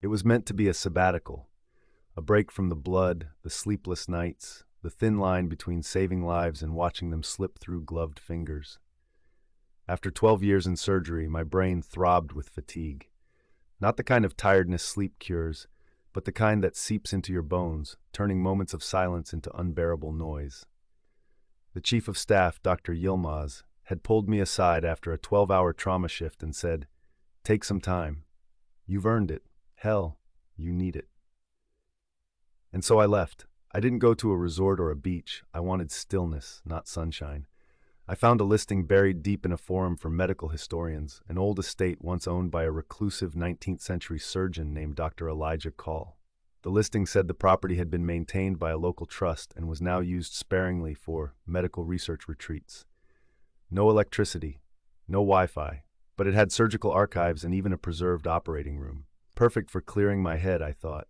It was meant to be a sabbatical, a break from the blood, the sleepless nights, the thin line between saving lives and watching them slip through gloved fingers. After 12 years in surgery, my brain throbbed with fatigue. Not the kind of tiredness sleep cures, but the kind that seeps into your bones, turning moments of silence into unbearable noise. The chief of staff, Dr. Yilmaz, had pulled me aside after a 12-hour trauma shift and said, "Take some time. You've earned it. Hell, you need it." And so I left. I didn't go to a resort or a beach. I wanted stillness, not sunshine. I found a listing buried deep in a forum for medical historians, an old estate once owned by a reclusive 19th century surgeon named Dr. Elijah Call. The listing said the property had been maintained by a local trust and was now used sparingly for medical research retreats. No electricity, no Wi-Fi, but it had surgical archives and even a preserved operating room. Perfect for clearing my head, I thought.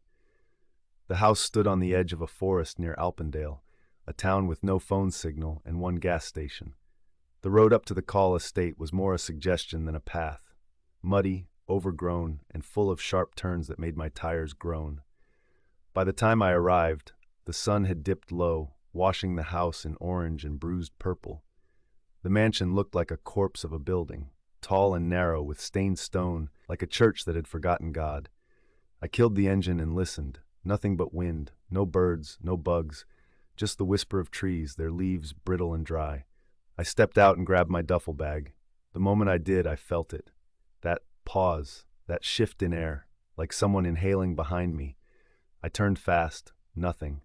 The house stood on the edge of a forest near Alpendale, a town with no phone signal and one gas station. The road up to the Call estate was more a suggestion than a path, muddy, overgrown, and full of sharp turns that made my tires groan. By the time I arrived, the sun had dipped low, washing the house in orange and bruised purple. The mansion looked like a corpse of a building, tall and narrow with stained stone, like a church that had forgotten God. I killed the engine and listened. Nothing but wind, no birds, no bugs, just the whisper of trees, their leaves brittle and dry. I stepped out and grabbed my duffel bag. The moment I did, I felt it. That pause, that shift in air, like someone inhaling behind me. I turned fast, nothing.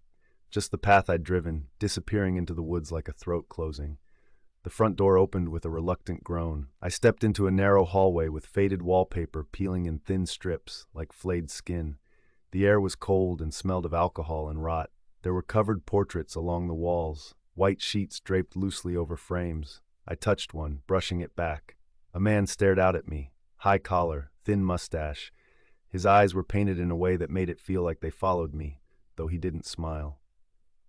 Just the path I'd driven, disappearing into the woods like a throat closing. The front door opened with a reluctant groan. I stepped into a narrow hallway with faded wallpaper peeling in thin strips, like flayed skin. The air was cold and smelled of alcohol and rot. There were covered portraits along the walls, white sheets draped loosely over frames. I touched one, brushing it back. A man stared out at me, high collar, thin mustache. His eyes were painted in a way that made it feel like they followed me, though he didn't smile.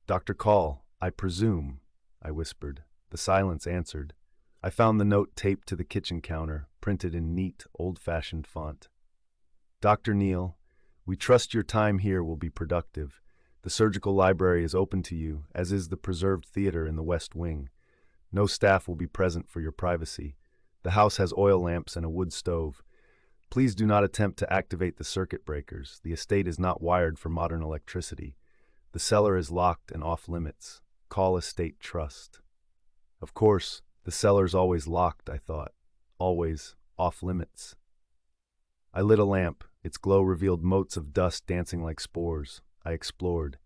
"Dr. Call, I presume," I whispered. The silence answered. I found the note taped to the kitchen counter, printed in neat, old-fashioned font. "Dr. Neal, we trust your time here will be productive. The surgical library is open to you, as is the preserved theater in the West Wing. No staff will be present for your privacy. The house has oil lamps and a wood stove. Please do not attempt to activate the circuit breakers. The estate is not wired for modern electricity. The cellar is locked and off-limits. Call Estate Trust." Of course, the cellar's always locked, I thought. Always off-limits. I lit a lamp. Its glow revealed motes of dust dancing like spores. I explored.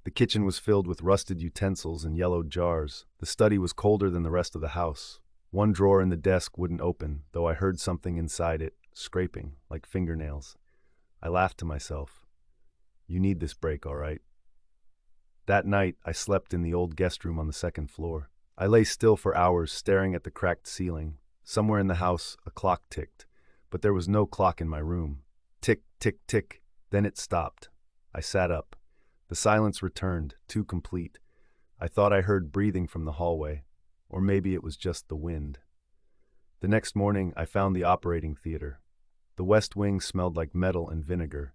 The kitchen was filled with rusted utensils and yellowed jars. The study was colder than the rest of the house. One drawer in the desk wouldn't open, though I heard something inside it, scraping, like fingernails. I laughed to myself. You need this break, all right. That night, I slept in the old guest room on the second floor. I lay still for hours, staring at the cracked ceiling. Somewhere in the house, a clock ticked, but there was no clock in my room. Tick, tick, tick. Then it stopped. I sat up. The silence returned, too complete. I thought I heard breathing from the hallway, or maybe it was just the wind. The next morning, I found the operating theater. The West Wing smelled like metal and vinegar.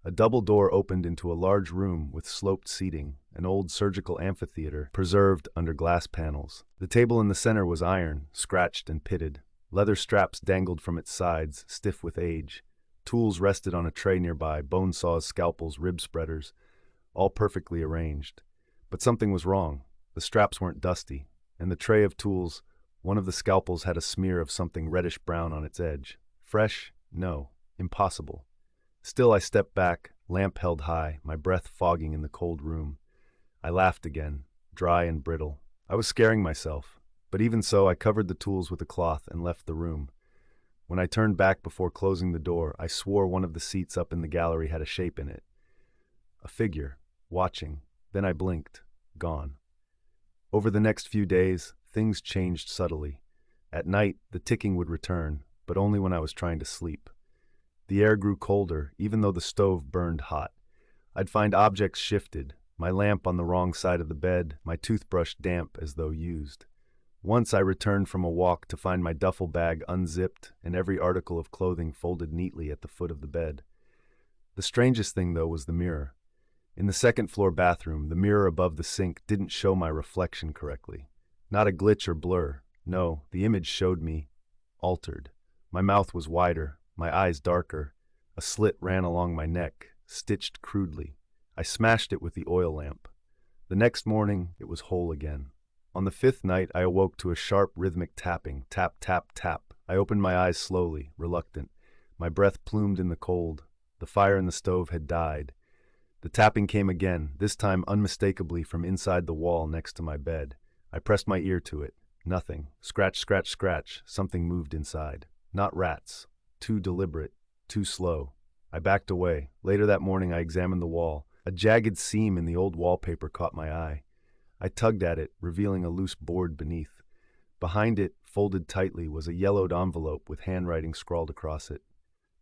A double door opened into a large room with sloped seating, an old surgical amphitheater preserved under glass panels. The table in the center was iron, scratched and pitted. Leather straps dangled from its sides, stiff with age. Tools rested on a tray nearby, bone saws, scalpels, rib spreaders, all perfectly arranged. But something was wrong. The straps weren't dusty, and the tray of tools, one of the scalpels had a smear of something reddish-brown on its edge. Fresh? No. Impossible. Still, I stepped back, lamp held high, my breath fogging in the cold room. I laughed again, dry and brittle. I was scaring myself, but even so, I covered the tools with a cloth and left the room. When I turned back before closing the door, I swore one of the seats up in the gallery had a shape in it. A figure, watching. Then I blinked, gone. Over the next few days, things changed subtly. At night, the ticking would return, but only when I was trying to sleep. The air grew colder, even though the stove burned hot. I'd find objects shifted, my lamp on the wrong side of the bed, my toothbrush damp as though used. Once I returned from a walk to find my duffel bag unzipped and every article of clothing folded neatly at the foot of the bed. The strangest thing, though, was the mirror. In the second-floor bathroom, the mirror above the sink didn't show my reflection correctly. Not a glitch or blur. No, the image showed me altered. My mouth was wider, my eyes darker. A slit ran along my neck, stitched crudely. I smashed it with the oil lamp. The next morning, it was whole again. On the fifth night, I awoke to a sharp, rhythmic tapping. Tap, tap, tap. I opened my eyes slowly, reluctant. My breath plumed in the cold. The fire in the stove had died. The tapping came again, this time unmistakably from inside the wall next to my bed. I pressed my ear to it. Nothing. Scratch, scratch, scratch. Something moved inside. Not rats. Too deliberate. Too slow. I backed away. Later that morning, I examined the wall. A jagged seam in the old wallpaper caught my eye. I tugged at it, revealing a loose board beneath. Behind it, folded tightly, was a yellowed envelope with handwriting scrawled across it.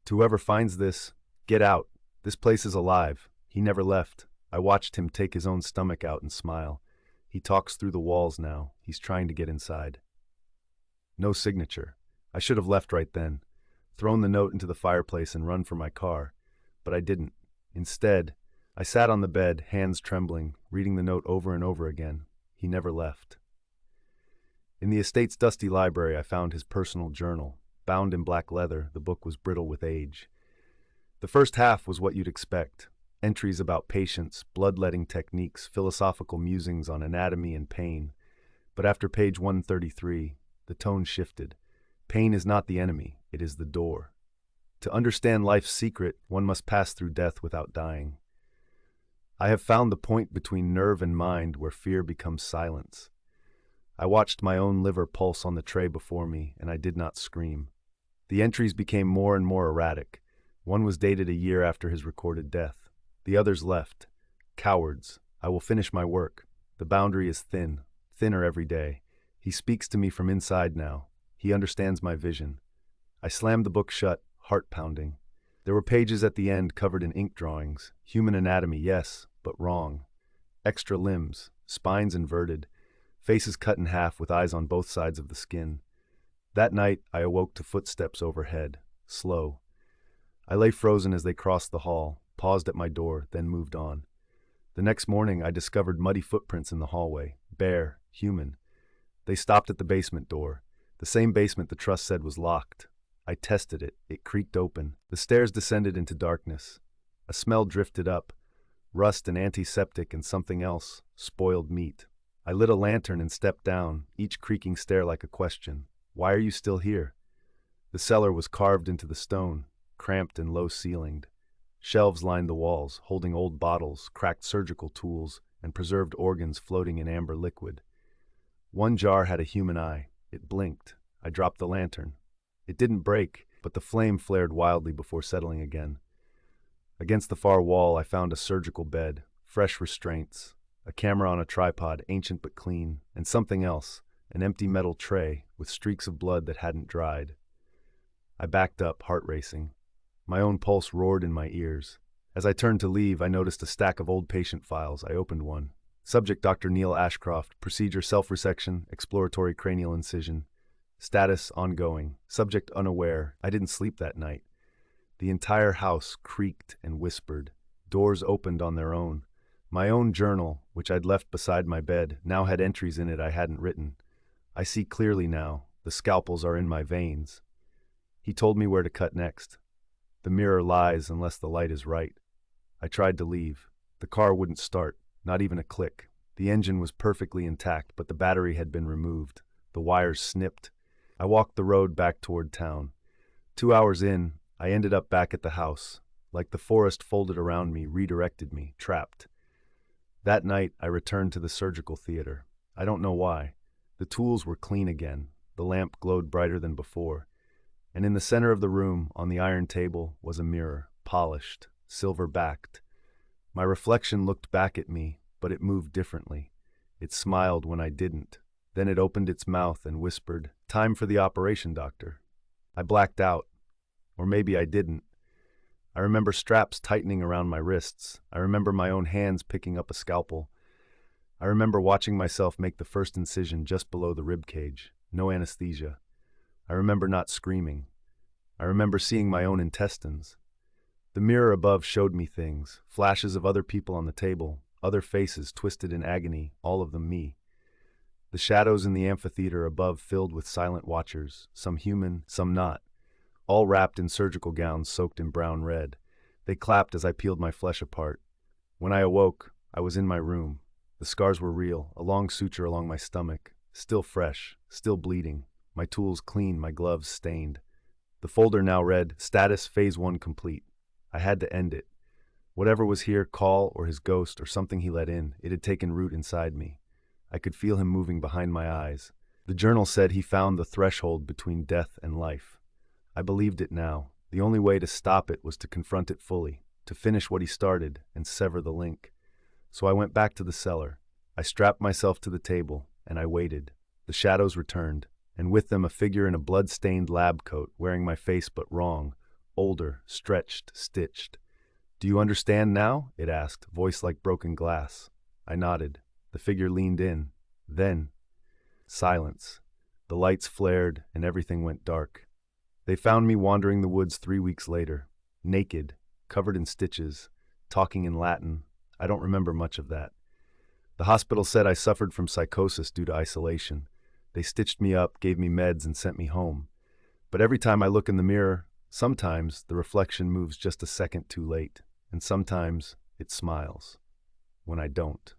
To whoever finds this, get out. This place is alive. He never left. I watched him take his own stomach out and smile. He talks through the walls now. He's trying to get inside. No signature. I should have left right then, thrown the note into the fireplace and run for my car. But I didn't. Instead, I sat on the bed, hands trembling, reading the note over and over again. He never left. In the estate's dusty library, I found his personal journal. Bound in black leather, the book was brittle with age. The first half was what you'd expect. Entries about patience, bloodletting techniques, philosophical musings on anatomy and pain. But after page 133, the tone shifted. Pain is not the enemy, it is the door. To understand life's secret, one must pass through death without dying. I have found the point between nerve and mind where fear becomes silence. I watched my own liver pulse on the tray before me, and I did not scream. The entries became more and more erratic. One was dated a year after his recorded death. The others left. Cowards. I will finish my work. The boundary is thin, thinner every day. He speaks to me from inside now. He understands my vision. I slammed the book shut, heart pounding. There were pages at the end covered in ink drawings. Human anatomy, yes, but wrong. Extra limbs, spines inverted, faces cut in half with eyes on both sides of the skin. That night, I awoke to footsteps overhead, slow. I lay frozen as they crossed the hall, paused at my door, then moved on. The next morning, I discovered muddy footprints in the hallway, bare, human. They stopped at the basement door, the same basement the trust said was locked. I tested it. It creaked open. The stairs descended into darkness. A smell drifted up, rust and antiseptic and something else, spoiled meat. I lit a lantern and stepped down, each creaking stair like a question. Why are you still here? The cellar was carved into the stone, cramped and low-ceilinged. Shelves lined the walls, holding old bottles, cracked surgical tools, and preserved organs floating in amber liquid. One jar had a human eye. It blinked. I dropped the lantern. It didn't break, but the flame flared wildly before settling again. Against the far wall, I found a surgical bed, fresh restraints, a camera on a tripod, ancient but clean, and something else, an empty metal tray with streaks of blood that hadn't dried. I backed up, heart racing. My own pulse roared in my ears. As I turned to leave, I noticed a stack of old patient files. I opened one. Subject Dr. Neil Ashcroft, procedure self-resection, exploratory cranial incision. Status ongoing. Subject unaware. I didn't sleep that night. The entire house creaked and whispered. Doors opened on their own. My own journal, which I'd left beside my bed, now had entries in it I hadn't written. I see clearly now. The scalpels are in my veins. He told me where to cut next. The mirror lies unless the light is right. I tried to leave. The car wouldn't start, not even a click. The engine was perfectly intact, but the battery had been removed. The wires snipped. I walked the road back toward town. 2 hours in, I ended up back at the house. Like the forest folded around me, redirected me, trapped. That night, I returned to the surgical theater. I don't know why. The tools were clean again. The lamp glowed brighter than before. And in the center of the room, on the iron table, was a mirror, polished, silver-backed. My reflection looked back at me, but it moved differently. It smiled when I didn't. Then it opened its mouth and whispered, "Time for the operation, doctor." I blacked out. Or maybe I didn't. I remember straps tightening around my wrists. I remember my own hands picking up a scalpel. I remember watching myself make the first incision just below the rib cage. No anesthesia. I remember not screaming. I remember seeing my own intestines. The mirror above showed me things, flashes of other people on the table, other faces twisted in agony, all of them me. The shadows in the amphitheater above filled with silent watchers, some human, some not, all wrapped in surgical gowns soaked in brown red. They clapped as I peeled my flesh apart. When I awoke, I was in my room. The scars were real, a long suture along my stomach, still fresh, still bleeding, my tools clean, my gloves stained. The folder now read, Status Phase 1 complete. I had to end it. Whatever was here, Call or his ghost or something he let in, it had taken root inside me. I could feel him moving behind my eyes. The journal said he found the threshold between death and life. I believed it now. The only way to stop it was to confront it fully, to finish what he started and sever the link. So I went back to the cellar. I strapped myself to the table, and I waited. The shadows returned, and with them a figure in a blood-stained lab coat, wearing my face but wrong, older, stretched, stitched. "Do you understand now?" it asked, voice like broken glass. I nodded. The figure leaned in. Then, silence. The lights flared, and everything went dark. They found me wandering the woods 3 weeks later, naked, covered in stitches, talking in Latin. I don't remember much of that. The hospital said I suffered from psychosis due to isolation. They stitched me up, gave me meds, and sent me home. But every time I look in the mirror, sometimes the reflection moves just a second too late, and sometimes it smiles. When I don't.